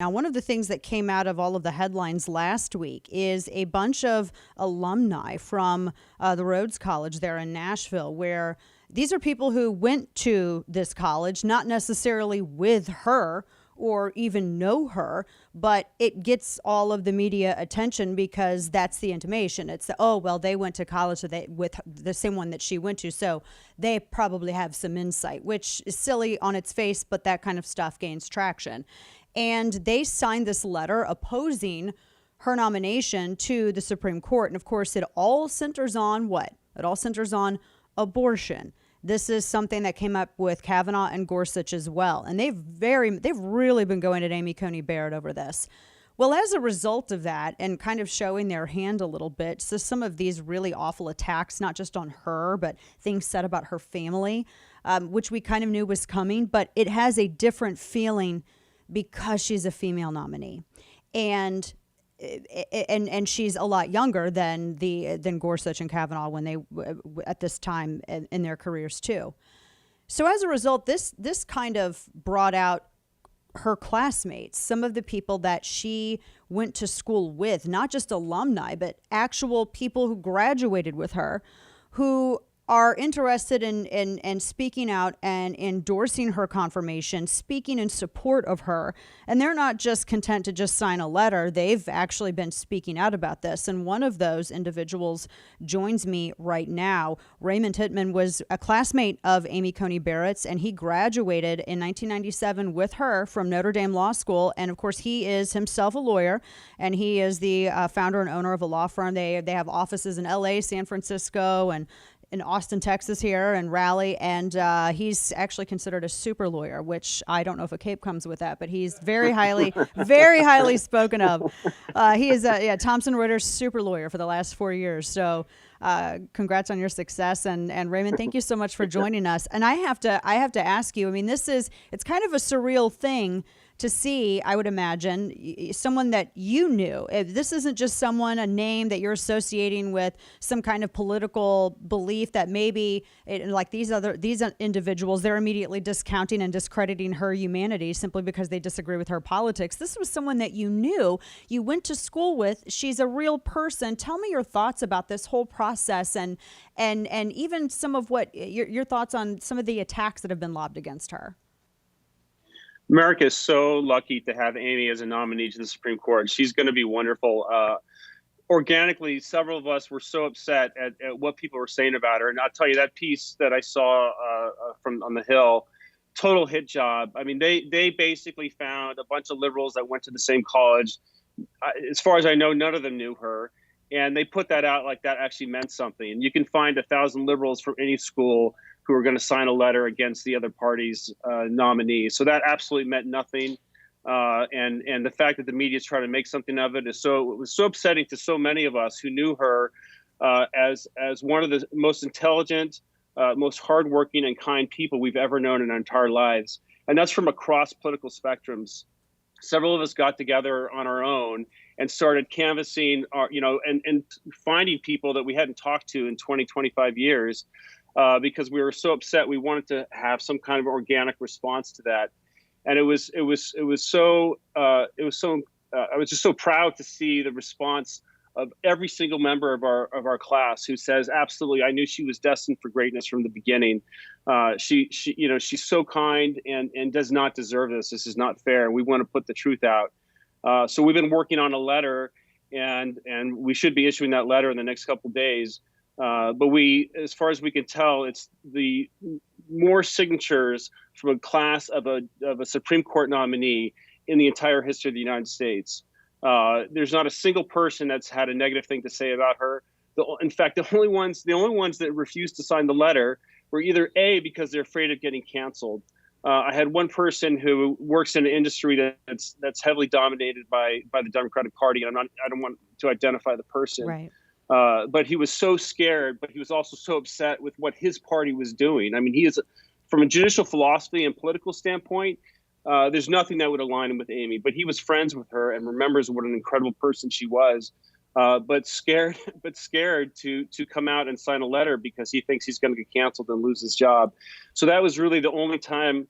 Now, one of the things that came out of all of the headlines last week is a bunch of alumni from the Rhodes College there in Nashville, where these are people who went to this college, not necessarily with her or even know her, but it gets all of the media attention because that's the intimation. It's oh, well, they went to college with the same one that she went to, so they probably have some insight, which is silly on its face, but that kind of stuff gains traction. And they signed this letter opposing her nomination to the Supreme Court. And of course, it all centers on what? It all centers on abortion. This is something that came up with Kavanaugh and Gorsuch as well. And they've really been going at Amy Coney Barrett over this. Well, as a result of that and kind of showing their hand a little bit, so some of these really awful attacks, not just on her, but things said about her family, which we kind of knew was coming, but it has a different feeling because she's a female nominee, and she's a lot younger than Gorsuch and Kavanaugh when they at this time in their careers too. So as a result, this kind of brought out her classmates, some of the people that she went to school with, not just alumni, but actual people who graduated with her, who are interested in speaking out and endorsing her confirmation, speaking in support of her. And they're not just content to just sign a letter. They've actually been speaking out about this. And one of those individuals joins me right now. Raymond Tittmann was a classmate of Amy Coney Barrett's, and he graduated in 1997 with her from Notre Dame Law School. And of course, he is himself a lawyer, and he is the founder and owner of a law firm. They have offices in LA, San Francisco, and in Austin, Texas here, and Raleigh, and he's actually considered a super lawyer, which I don't know if a cape comes with that, but he's very highly, very highly spoken of. He is Thomson Reuters super lawyer for the last 4 years. So congrats on your success, and Raymond, thank you so much for joining us. And I have to ask you, I mean, it's kind of a surreal thing to see, I would imagine, someone that you knew. This isn't just a name that you're associating with some kind of political belief that maybe, like these individuals, they're immediately discounting and discrediting her humanity simply because they disagree with her politics. This was someone that you knew, you went to school with. She's a real person. Tell me your thoughts about this whole process and even some of what your thoughts on some of the attacks that have been lobbed against her. America is so lucky to have Amy as a nominee to the Supreme Court. She's going to be wonderful. Organically, several of us were so upset at what people were saying about her. And I'll tell you, that piece that I saw from on the Hill, total hit job. I mean, they basically found a bunch of liberals that went to the same college. As far as I know, none of them knew her. And they put that out like that actually meant something. And you can find 1,000 liberals from any school who are going to sign a letter against the other party's nominee. So that absolutely meant nothing. And the fact that the media is trying to make something of it it was so upsetting to so many of us who knew her as one of the most intelligent, most hardworking and kind people we've ever known in our entire lives. And that's from across political spectrums. Several of us got together on our own and started canvassing and finding people that we hadn't talked to in 20, 25 years. Because we were so upset, we wanted to have some kind of organic response to that, and I was just so proud to see the response of every single member of our class who says, absolutely, I knew she was destined for greatness from the beginning. She's so kind and does not deserve this. This is not fair, and we want to put the truth out. So we've been working on a letter, and we should be issuing that letter in the next couple of days. But as far as we can tell, it's the more signatures from a class of a Supreme Court nominee in the entire history of the United States. There's not a single person that's had a negative thing to say about her. In fact, the only ones that refused to sign the letter were either A, because they're afraid of getting canceled. I had one person who works in an industry that's heavily dominated by the Democratic Party, and I don't want to identify the person. Right. But he was so scared, but he was also so upset with what his party was doing. I mean, from a judicial philosophy and political standpoint, there's nothing that would align him with Amy. But he was friends with her and remembers what an incredible person she was. But scared to come out and sign a letter because he thinks he's going to get canceled and lose his job. So that was really the only time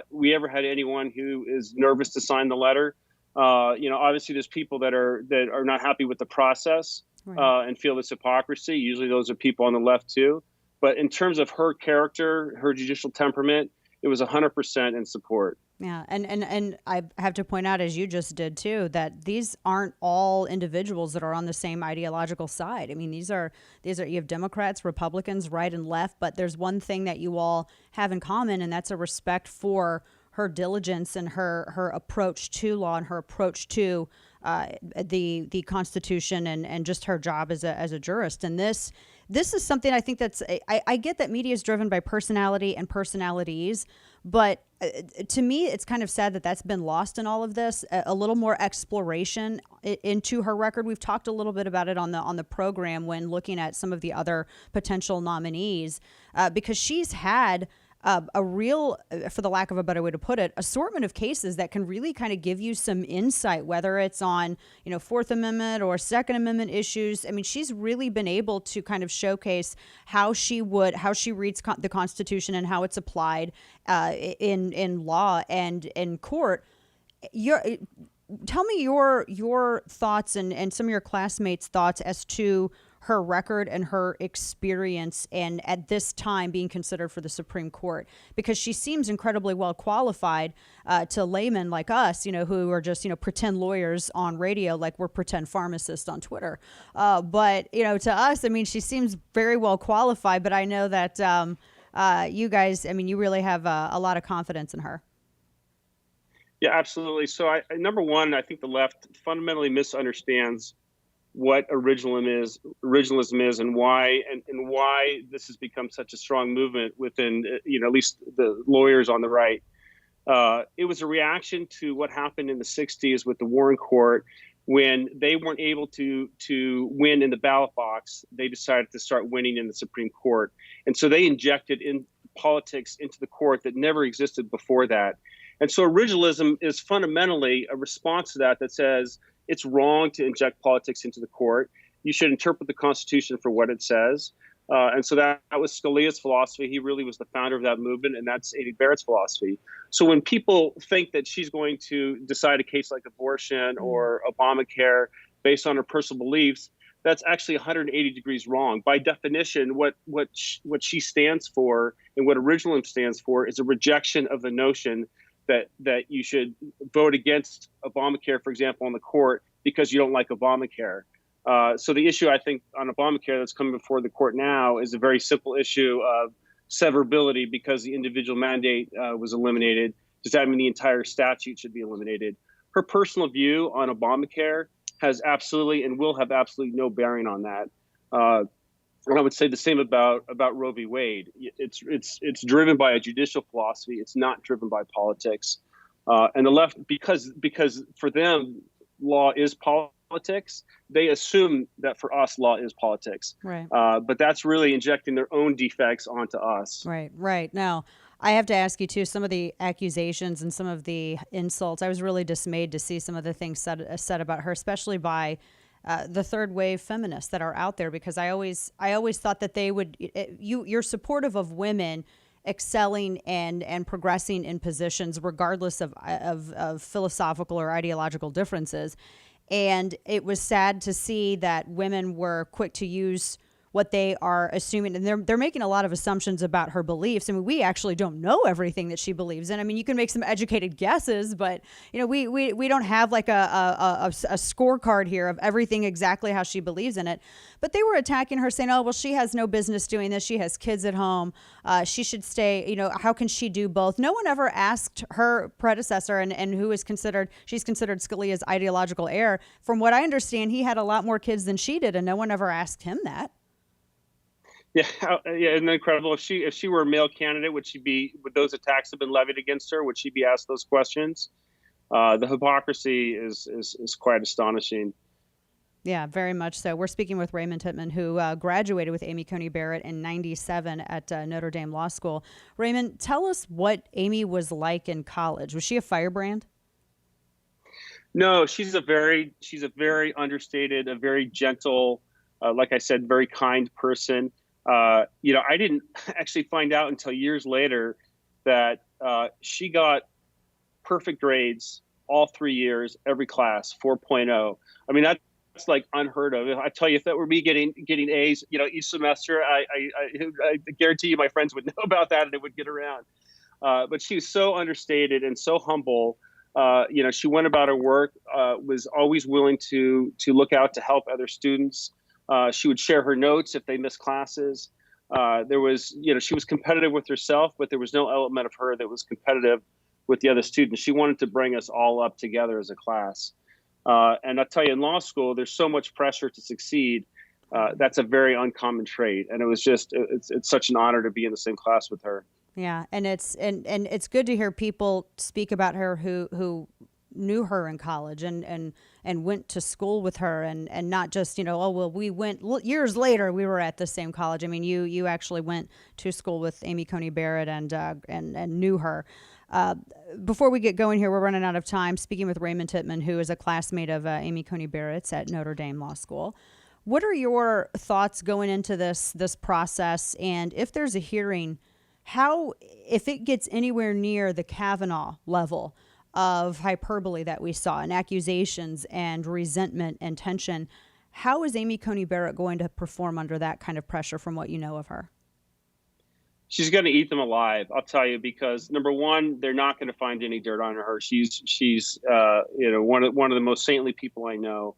we ever had anyone who is nervous to sign the letter. Obviously there's people that are not happy with the process Right. and feel this hypocrisy. Usually those are people on the left too. But in terms of her character, her judicial temperament, it was 100% in support. Yeah, and I have to point out, as you just did too, that these aren't all individuals that are on the same ideological side. I mean, these are you have Democrats, Republicans, right and left, but there's one thing that you all have in common, and that's a respect for her diligence and her approach to law and her approach to the Constitution and just her job as a jurist. And this is something I think I get that media is driven by personality and personalities, but to me, it's kind of sad that that's been lost in all of this. A little more exploration into her record. We've talked a little bit about it on the program when looking at some of the other potential nominees, because she's had a real, for the lack of a better way to put it, assortment of cases that can really kind of give you some insight, whether it's on, Fourth Amendment or Second Amendment issues. I mean, she's really been able to kind of showcase how she reads the Constitution and how it's applied in law and in court. Tell me your thoughts and some of your classmates' thoughts as to her record and her experience and at this time being considered for the Supreme Court, because she seems incredibly well qualified to laymen like us, who are just, pretend lawyers on radio, like we're pretend pharmacists on Twitter. But to us, I mean, she seems very well qualified, but I know that you guys, I mean, you really have a lot of confidence in her. Yeah, absolutely. So number one, I think the left fundamentally misunderstands what originalism is and why this has become such a strong movement within, at least the lawyers on the right. It was a reaction to what happened in the 60s with the Warren Court. When they weren't able to win in the ballot box, they decided to start winning in the Supreme Court. And so they injected in politics into the court that never existed before that. And so originalism is fundamentally a response to that says it's wrong to inject politics into the court. You should interpret the Constitution for what it says. And so that was Scalia's philosophy. He really was the founder of that movement, and that's Amy Barrett's philosophy. So when people think that she's going to decide a case like abortion or Obamacare based on her personal beliefs, that's actually 180 degrees wrong. By definition, what she stands for and what originalism stands for is a rejection of the notion that you should vote against Obamacare, for example, on the court because you don't like Obamacare. So the issue, I think, on Obamacare that's coming before the court now is a very simple issue of severability because the individual mandate was eliminated. Does that mean the entire statute should be eliminated? Her personal view on Obamacare has absolutely and will have absolutely no bearing on that. And I would say the same about Roe v. Wade. It's driven by a judicial philosophy. It's not driven by politics. And the left, because for them, law is politics, they assume that for us, law is politics. Right. But that's really injecting their own defects onto us. Right. Now, I have to ask you, too, some of the accusations and some of the insults. I was really dismayed to see some of the things said about her, especially by the third wave feminists that are out there, because I always thought that they would, you're supportive of women excelling and progressing in positions regardless of philosophical or ideological differences. And it was sad to see that women were quick to use what they are assuming, and they're making a lot of assumptions about her beliefs. I mean, we actually don't know everything that she believes in. I mean, you can make some educated guesses, but we don't have like a scorecard here of everything exactly how she believes in it. But they were attacking her, saying, "Oh, well, she has no business doing this. She has kids at home. She should stay. How can she do both?" No one ever asked her predecessor, and who is she's considered Scalia's ideological heir. From what I understand, he had a lot more kids than she did, and no one ever asked him that. Yeah, isn't that incredible? If she were a male candidate, would those attacks have been levied against her? Would she be asked those questions? The hypocrisy is quite astonishing. Yeah, very much so. We're speaking with Raymond Tittmann, who graduated with Amy Coney Barrett in '97 at Notre Dame Law School. Raymond, tell us what Amy was like in college. Was she a firebrand? No, she's a very understated, a very gentle, like I said, very kind person. I didn't actually find out until years later that she got perfect grades all 3 years, every class, 4.0. I mean, that's like unheard of. I tell you, if that were me getting A's, each semester, I guarantee you my friends would know about that and it would get around. But she was so understated and so humble. She went about her work, was always willing to look out to help other students. She would share her notes if they missed classes. She was competitive with herself, but there was no element of her that was competitive with the other students. She wanted to bring us all up together as a class. And I'll tell you, in law school, there's so much pressure to succeed. That's a very uncommon trait. And it was it's such an honor to be in the same class with her. Yeah, and it's good to hear people speak about her who knew her in college and went to school with her and not just, we went years later, we were at the same college. I mean, you actually went to school with Amy Coney Barrett and knew her. Before we get going here, we're running out of time. Speaking with Raymond Tittmann, who is a classmate of Amy Coney Barrett's at Notre Dame Law School. What are your thoughts going into this process? And if there's a hearing, if it gets anywhere near the Kavanaugh level of hyperbole that we saw and accusations and resentment and tension, how is Amy Coney Barrett going to perform under that kind of pressure from what you know of her? She's going to eat them alive, I'll tell you, because number one, they're not going to find any dirt on her. She's one of the most saintly people I know.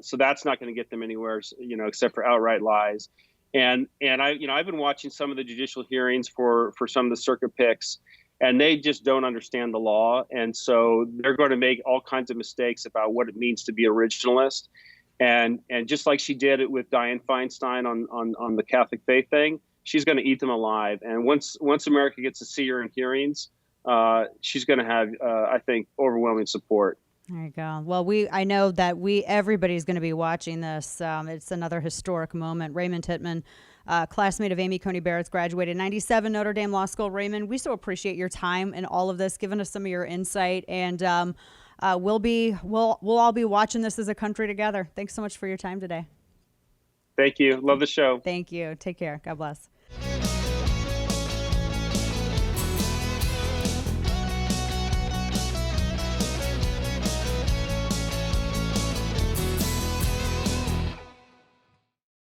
So that's not going to get them anywhere, except for outright lies. And I've been watching some of the judicial hearings for some of the circuit picks, and they just don't understand the law. And so they're going to make all kinds of mistakes about what it means to be originalist. And just like she did it with Dianne Feinstein on the Catholic faith thing, she's going to eat them alive. And once America gets to see her in hearings, she's going to have, I think, overwhelming support. There you go. Well, I know that everybody's going to be watching this. It's another historic moment. Raymond Tittmann, classmate of Amy Coney Barrett's, graduated in '97, Notre Dame Law School. Raymond, we so appreciate your time in all of this, giving us some of your insight, and we'll all be watching this as a country together. Thanks so much for your time today. Thank you. Love the show. Thank you. Take care. God bless.